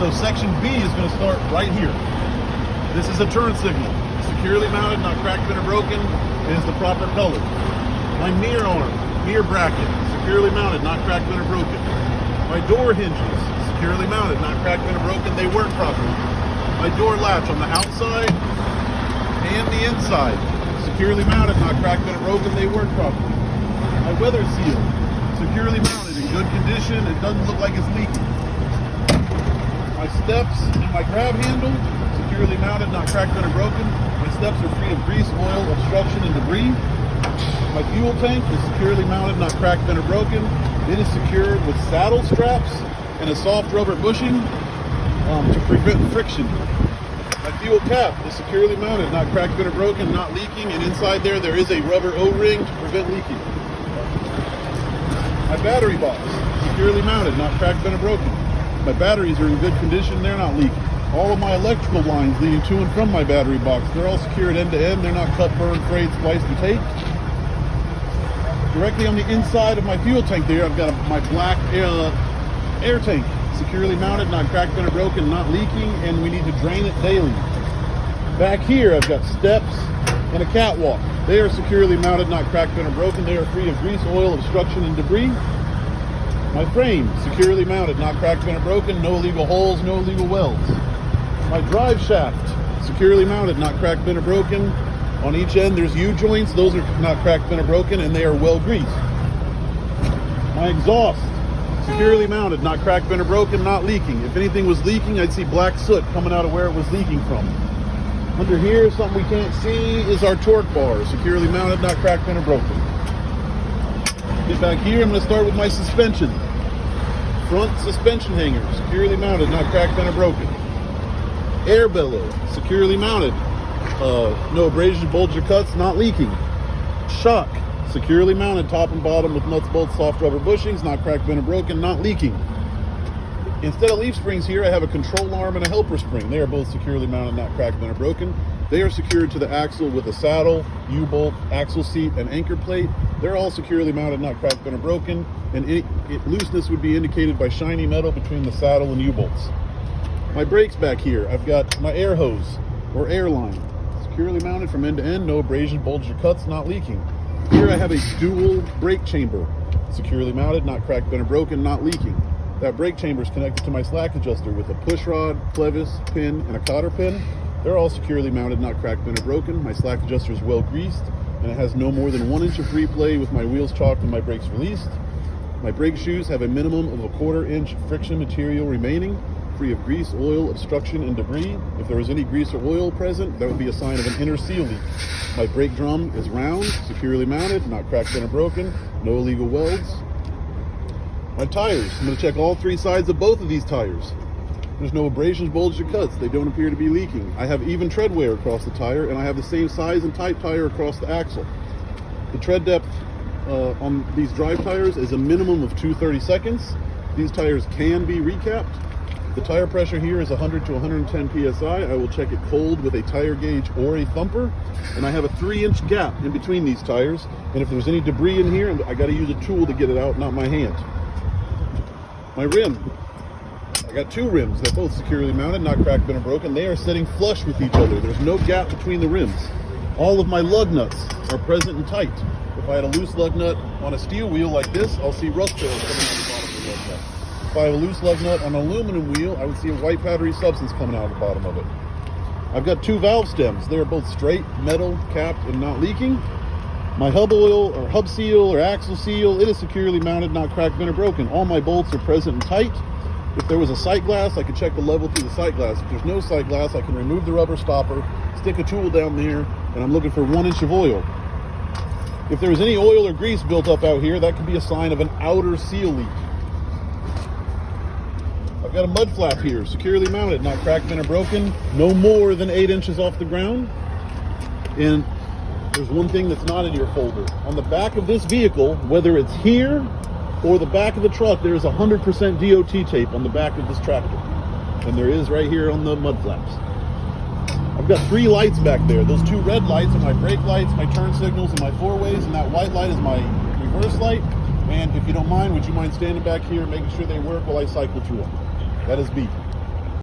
So section B is going to start right here. This is a turn signal. Securely mounted, not cracked, bent, or broken. It is the proper color. My mirror arm, mirror bracket, securely mounted, not cracked, bent, or broken. My door hinges, securely mounted, not cracked, bent, or broken. They work properly. My door latch on the outside and the inside, securely mounted, not cracked, bent, or broken. They work properly. My weather seal, securely mounted, in good condition. It doesn't look like it's leaking. My steps and my grab handle, securely mounted, not cracked, bent, or broken. My steps are free of grease, oil, obstruction, and debris. My fuel tank is securely mounted, not cracked, bent, or broken. It is secured with saddle straps and a soft rubber bushing to prevent friction. My fuel cap is securely mounted, not cracked, bent, or broken, not leaking, and inside there is a rubber O-ring to prevent leaking. My battery box, securely mounted, not cracked, bent, or broken. My batteries are in good condition, they're not leaking. All of my electrical lines leading to and from my battery box, they're all secured end to end. They're not cut, burned, frayed, spliced, and taped. Directly on the inside of my fuel tank there, I've got my black air tank, securely mounted, not cracked, bent, or broken, not leaking, and we need to drain it daily. Back here, I've got steps and a catwalk. They are securely mounted, not cracked, bent, or broken. They are free of grease, oil, obstruction, and debris. My frame, securely mounted, not cracked, bent, or broken, no illegal holes, no illegal welds. My drive shaft, securely mounted, not cracked, bent, or broken. On each end, there's U-joints. Those are not cracked, bent, or broken, and they are well greased. My exhaust, securely mounted, not cracked, bent, or broken, not leaking. If anything was leaking, I'd see black soot coming out of where it was leaking from. Under here, something we can't see is our torque bar, securely mounted, not cracked, bent, or broken. Get back here, I'm going to start with my suspension. Front suspension hanger, securely mounted, not cracked, bent, or broken. Air bellow, securely mounted. No abrasion, bulge, or cuts, not leaking. Shock, securely mounted, top and bottom with nuts, bolts, soft rubber bushings, not cracked, bent, or broken, not leaking. Instead of leaf springs here, I have a control arm and a helper spring. They are both securely mounted, not cracked, bent, or broken. They are secured to the axle with a saddle, U-bolt, axle seat, and anchor plate. They're all securely mounted, not cracked, bent, or broken, and looseness would be indicated by shiny metal between the saddle and U-bolts. My brakes back here, I've got my air hose or air line, securely mounted from end to end, no abrasion, bulge, or cuts, not leaking. Here I have a dual brake chamber, securely mounted, not cracked, bent, or broken, not leaking. That brake chamber is connected to my slack adjuster with a push rod, clevis, pin, and a cotter pin. They're all securely mounted, not cracked, bent, or broken. My slack adjuster is well greased, and it has no more than 1 inch of free play with my wheels chalked and my brakes released. My brake shoes have a minimum of a 1/4 inch friction material remaining, free of grease, oil, obstruction, and debris. If there was any grease or oil present, that would be a sign of an inner seal leak. My brake drum is round, securely mounted, not cracked, bent, or broken, no illegal welds. My tires, I'm going to check all 3 sides of both of these tires. There's no abrasions, bulges, or cuts. They don't appear to be leaking. I have even tread wear across the tire, and I have the same size and type tire across the axle. The tread depth on these drive tires is a minimum of 2/32. These tires can be recapped. The tire pressure here is 100 to 110 psi. I will check it cold with a tire gauge or a thumper, and I have a 3-inch gap in between these tires, and if there's any debris in here, I got to use a tool to get it out, not my hand. My rim, I got 2 rims. They're both securely mounted, not cracked, bent, or broken. They are sitting flush with each other. There's no gap between the rims. All of my lug nuts are present and tight. If I had a loose lug nut on a steel wheel like this, I'll see rust trails coming out the bottom of the lug nut. If I have a loose lug nut on an aluminum wheel, I would see a white powdery substance coming out of the bottom of it. I've got 2 valve stems. They are both straight, metal, capped, and not leaking. My hub oil or hub seal or axle seal, it is securely mounted, not cracked, bent, or broken. All my bolts are present and tight. If there was a sight glass, I could check the level through the sight glass. If there's no sight glass, I can remove the rubber stopper, stick a tool down there, and I'm looking for 1 inch of oil. If there's any oil or grease built up out here, that could be a sign of an outer seal leak. I've got a mud flap here, securely mounted, not cracked, bent, or broken, no more than 8 inches off the ground. And there's one thing that's not in your folder. On the back of this vehicle, whether it's here or the back of the truck, there is 100% DOT tape on the back of this tractor. And there is right here on the mud flaps. I've got 3 lights back there. Those 2 red lights are my brake lights, my turn signals, and my 4-ways, and that white light is my reverse light. And if you don't mind, would you mind standing back here and making sure they work while I cycle through them? That is B.